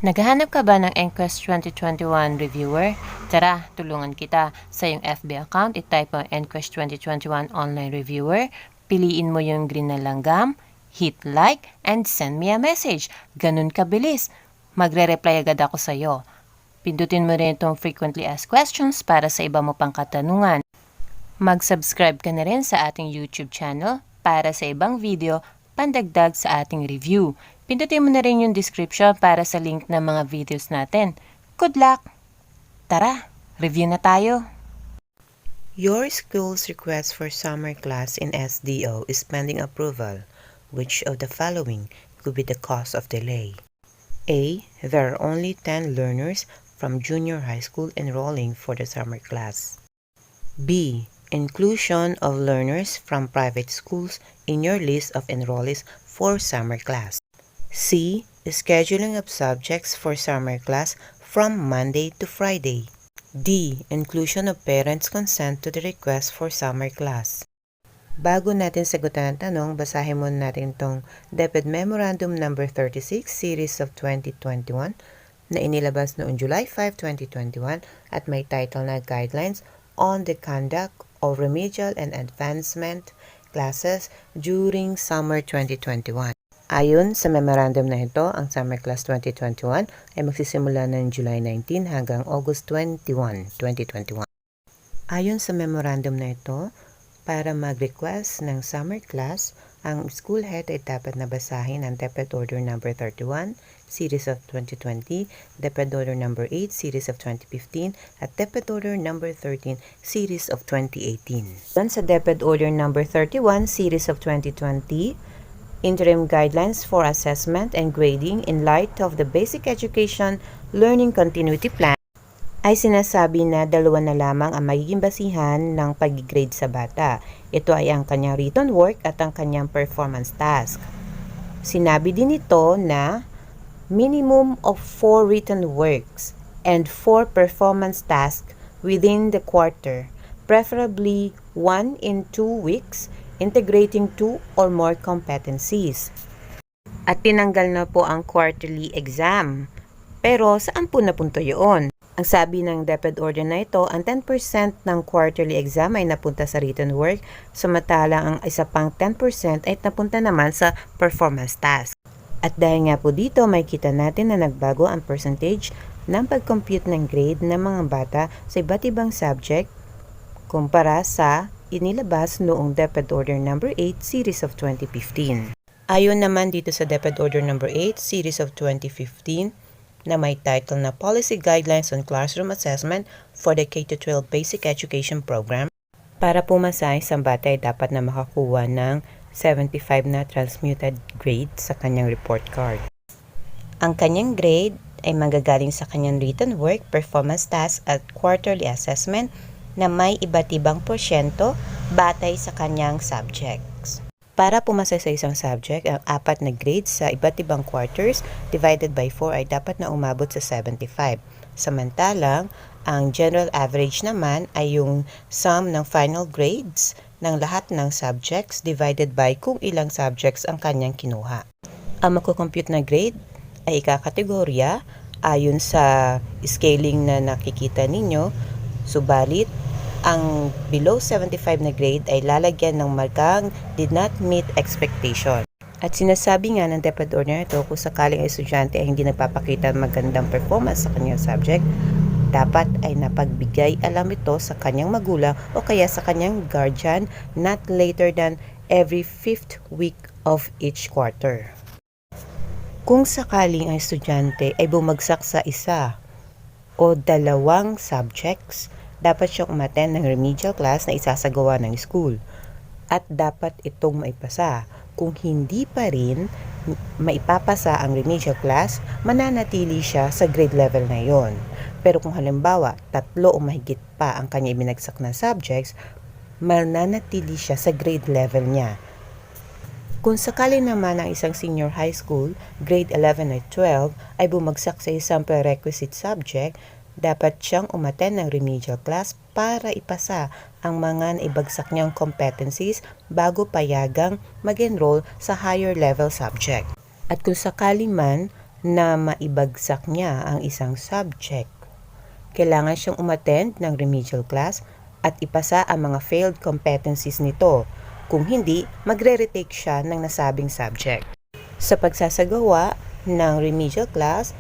Naghahanap ka ba ng EnQuest 2021 reviewer? Tara, tulungan kita. Sa iyong FB account, itype mo EnQuest 2021 online reviewer, piliin mo yung green na langgam, hit like, and send me a message. Ganun kabilis. Magre-reply agad ako sa iyo. Pindutin mo rin itong frequently asked questions para sa iba mo pang katanungan. Mag-subscribe ka na rin sa ating YouTube channel para sa ibang video pandagdag sa ating review. Pindutin mo na rin yung description para sa link ng mga videos natin. Good luck! Tara, review na tayo! Your school's request for summer class in SDO is pending approval. Which of the following could be the cause of delay? A. There are only 10 learners from junior high school enrolling for the summer class. B. Inclusion of learners from private schools in your list of enrollees for summer class. C. Scheduling of subjects for summer class from Monday to Friday. D. Inclusion of parents' consent to the request for summer class. Bago natin sagutan ang tanong, basahin muna natin itong DepEd Memorandum No. 36 Series of 2021 na inilabas noong July 5, 2021 at may title na Guidelines on the Conduct of Remedial and Advancement Classes during Summer 2021. Ayon sa memorandum na ito, ang Summer Class 2021 ay magsisimula ng July 19 hanggang August 21, 2021. Ayon sa memorandum na ito, para mag-request ng summer class, ang school head ay dapat na basahin ang DepEd Order No. 31, Series of 2020, DepEd Order No. 8, Series of 2015, at DepEd Order No. 13, Series of 2018. Sa DepEd Order No. 31, Series of 2020, Interim Guidelines for Assessment and Grading in light of the Basic Education Learning Continuity Plan, ay sinasabi na dalawa na lamang ang magiging basihan ng pag-grade sa bata. Ito ay ang kanyang written work at ang kanyang performance task. Sinabi din ito na minimum of 4 written works and 4 performance tasks within the quarter, preferably 1 in 2 weeks, integrating 2 or more competencies. At tinanggal na po ang quarterly exam. Pero saan po napunta yun? Ang sabi ng DepEd order na ito, ang 10% ng quarterly exam ay napunta sa written work, samantalang ang isa pang 10% ay napunta naman sa performance task. At dahil nga po dito, may kita natin na nagbago ang percentage ng pag-compute ng grade ng mga bata sa iba't ibang subject kumpara sa inilabas noong DepEd Order No. 8 Series of 2015. Ayon naman dito sa DepEd Order No. 8 Series of 2015 na may title na Policy Guidelines on Classroom Assessment for the K-12 Basic Education Program, para pumasa isang bata ay dapat na makakuha ng 75 na transmuted grade sa kanyang report card. Ang kanyang grade ay magagaling sa kanyang written work, performance task at quarterly assessment na may iba't ibang porsyento batay sa kanyang subjects. Para pumasa sa isang subject, ang 4 na grades sa iba't ibang quarters divided by 4 ay dapat na umabot sa 75. Samantalang, ang general average naman ay yung sum ng final grades ng lahat ng subjects divided by kung ilang subjects ang kanyang kinuha. Ang makukompute na grade ay ikakategorya ayon sa scaling na nakikita ninyo, subalit ang below 75 na grade ay lalagyan ng markang did not meet expectation. At sinasabi nga ng DepEd order ito, kung sakaling estudyante ay hindi nagpapakita ng magandang performance sa kanyang subject, dapat ay napagbigay alam ito sa kanyang magulang o kaya sa kanyang guardian not later than every 5th week of each quarter. Kung sakaling ang estudyante ay bumagsak sa isa o dalawang subjects, dapat siyang umattend ng remedial class na isasagawa ng school at dapat itong maipasa. Kung hindi pa rin maipapasa ang remedial class, mananatili siya sa grade level na yon. Pero kung halimbawa 3 o mahigit pa ang kanya ibinagsak na subjects, mananatili siya sa grade level niya. Kung sakali naman ang isang senior high school, grade 11 at 12, ay bumagsak sa isang prerequisite subject, dapat siyang umattend ng remedial class para ipasa ang mga naibagsak niyang competencies bago payagang mag-enroll sa higher level subject. At kung sakali man na maibagsak niya ang isang subject. Kailangan siyang umattend ng remedial class at ipasa ang mga failed competencies nito. Kung hindi, magre-retake siya ng nasabing subject. Sa pagsasagawa ng remedial class,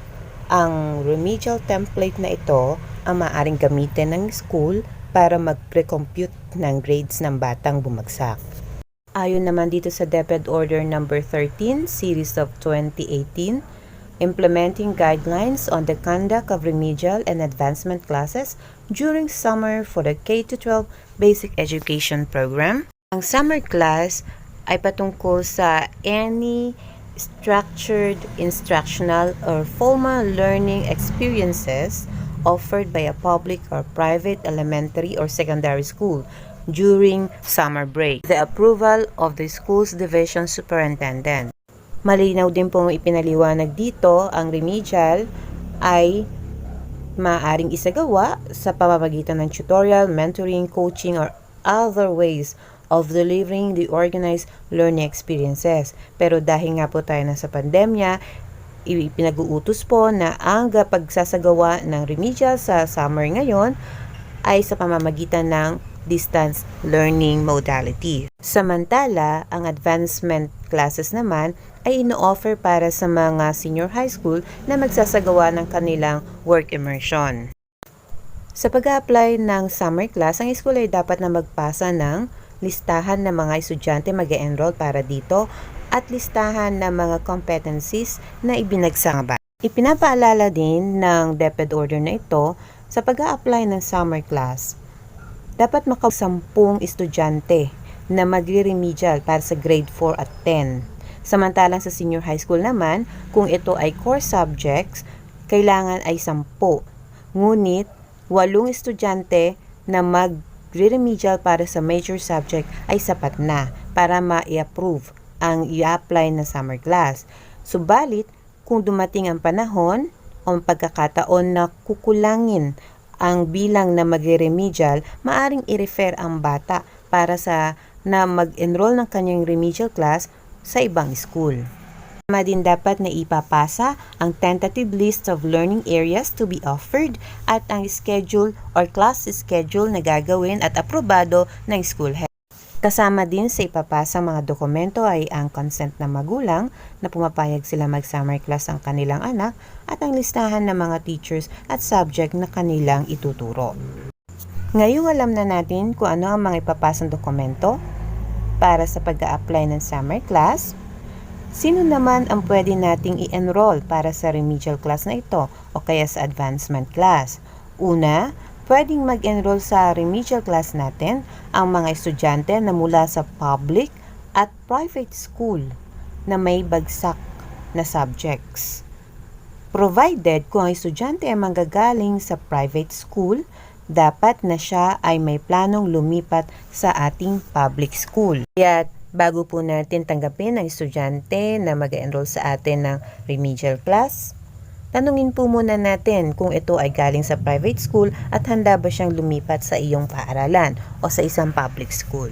ang remedial template na ito ang maaaring gamitin ng school para mag-pre-compute ng grades ng batang bumagsak. Ayon naman dito sa DepEd Order number 13, Series of 2018, implementing guidelines on the conduct of remedial and advancement classes during summer for the K-12 Basic Education Program. Ang summer class ay patungkol sa any structured, instructional, or formal learning experiences offered by a public or private elementary or secondary school during summer break. The approval of the school's division superintendent. Malinaw din pong ipinaliwanag dito, ang remedial ay maaaring isagawa sa pamamagitan ng tutorial, mentoring, coaching, or other ways of delivering the organized learning experiences. Pero dahil nga po tayo nasa pandemya, ipinag-uutos po na ang pagsasagawa ng remedial sa summer ngayon ay sa pamamagitan ng distance learning modality. Samantala, ang advancement classes naman ay ino-offer para sa mga senior high school na magsasagawa ng kanilang work immersion. Sa pag-a-apply ng summer class, ang school ay dapat na magpasa ng listahan ng mga estudyante mag-e-enroll para dito at listahan ng mga competencies na ibinagsak. Ipinapaalala din ng DepEd order na ito sa pag-a-apply ng summer class. Dapat maka-10 estudyante na magre-remedial para sa grade 4 at 10. Samantalang sa senior high school naman, kung ito ay core subjects, kailangan ay 10. Ngunit, 8 estudyante na magre-remedial para sa major subject ay sapat na para ma-approve ang i-apply na summer class. Subalit, kung dumating ang panahon o pagkakataon na kukulangin ang bilang na magre-remedial, maaring i-refer ang bata para na mag-enroll ng kanyang remedial class sa ibang school. Tama din dapat na ipapasa ang tentative list of learning areas to be offered at ang schedule or class schedule na gagawin at aprobado ng school head. Kasama din sa ipapasa mga dokumento ay ang consent ng magulang na pumapayag sila mag-summer class ang kanilang anak at ang listahan ng mga teachers at subject na kanilang ituturo. Ngayong alam na natin kung ano ang mga ipapasang dokumento para sa pag-a-apply ng summer class, sino naman ang pwede nating i-enroll para sa remedial class na ito o kaya sa advancement class? Una, pwedeng mag-enroll sa remedial class natin ang mga estudyante na mula sa public at private school na may bagsak na subjects. Provided kung ang estudyante ay manggagaling sa private school, dapat na siya ay may planong lumipat sa ating public school. Kaya bago po natin tanggapin ang estudyante na mag-enroll sa atin ng remedial class, tanungin po muna natin kung ito ay galing sa private school at handa ba siyang lumipat sa iyong paaralan o sa isang public school.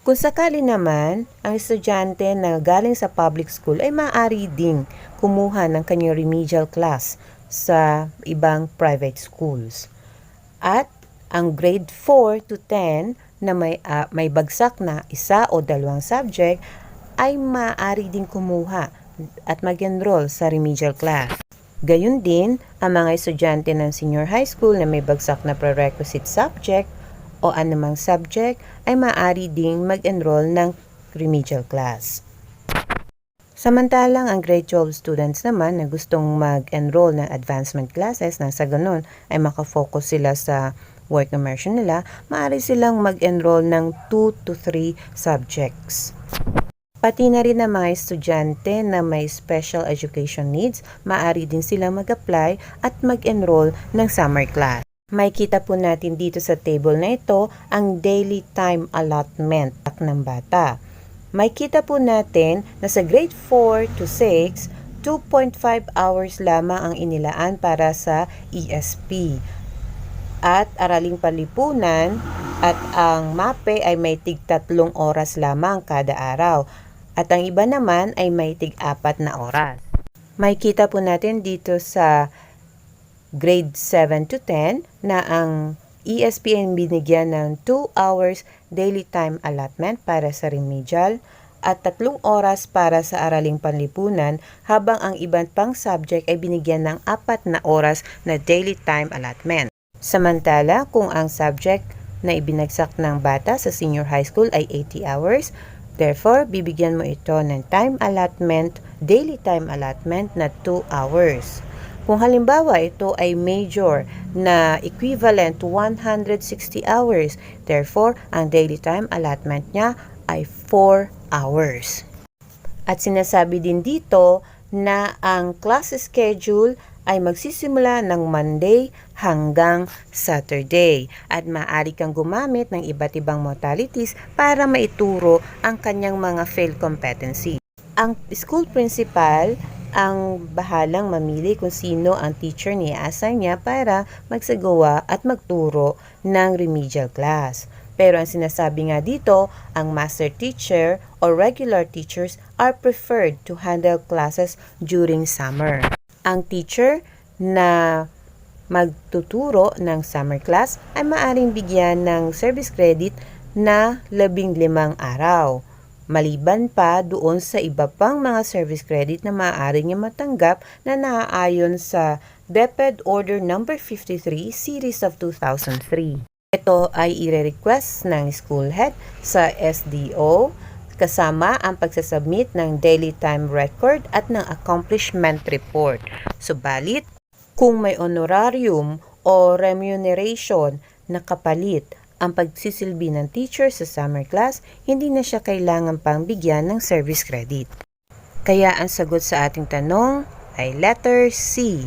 Kung sakali naman, ang estudyante na galing sa public school ay maaari ding kumuha ng kanyang remedial class sa ibang private schools. At ang grade 4 to 10 na may bagsak na 1 o 2 subject ay maaari ding kumuha at mag-enroll sa remedial class. Gayun din, ang mga estudyante ng senior high school na may bagsak na prerequisite subject o anumang subject ay maaari ding mag-enroll ng remedial class. Samantalang ang grade 12 students naman na gustong mag-enroll ng advancement classes nang sa ganun ay makafocus sila sa work immersion nila, maaari silang mag-enroll ng 2 to 3 subjects. Pati na rin ang mga estudyante na may special education needs, maaari din sila mag-apply at mag-enroll ng summer class. May kita po natin dito sa table na ito ang daily time allotment ng bata. May kita po natin na sa grade 4 to 6, 2.5 hours lamang ang inilaan para sa ESP. At araling palipunan at ang MAPE ay may tig 3 oras lamang kada araw. At ang iba naman ay may tig 4 na oras. Makikita po natin dito sa grade 7 to 10 na ang ESPN binigyan ng 2 hours daily time allotment para sa remedial at 3 oras para sa araling panlipunan, habang ang ibang pang subject ay binigyan ng 4 na oras na daily time allotment. Samantala, kung ang subject na ibinagsak ng bata sa senior high school ay 80 hours, therefore, bibigyan mo ito ng daily time allotment na 2 hours. Kung halimbawa ito ay major na equivalent to 160 hours, therefore, ang daily time allotment niya ay 4 hours. At sinasabi din dito na ang class schedule ay magsisimula ng Monday hanggang Saturday at maaari kang gumamit ng iba't ibang modalities para maituro ang kanyang mga field competency. Ang school principal ang bahalang mamili kung sino ang teacher ni i-assign niya para magsagawa at magturo ng remedial class. Pero ang sinasabi nga dito, ang master teacher or regular teachers are preferred to handle classes during summer. Ang teacher na magtuturo ng summer class ay maaaring bigyan ng service credit na 15 araw. Maliban pa doon sa iba pang mga service credit na maaari niya matanggap na naaayon sa DepEd Order No. 53 Series of 2003. Ito ay i-request ng school head sa SDO kasama ang pagsasubmit ng daily time record at ng accomplishment report. Subalit, kung may honorarium o remuneration na kapalit ang pagsisilbi ng teacher sa summer class, hindi na siya kailangan pang bigyan ng service credit. Kaya ang sagot sa ating tanong ay letter C.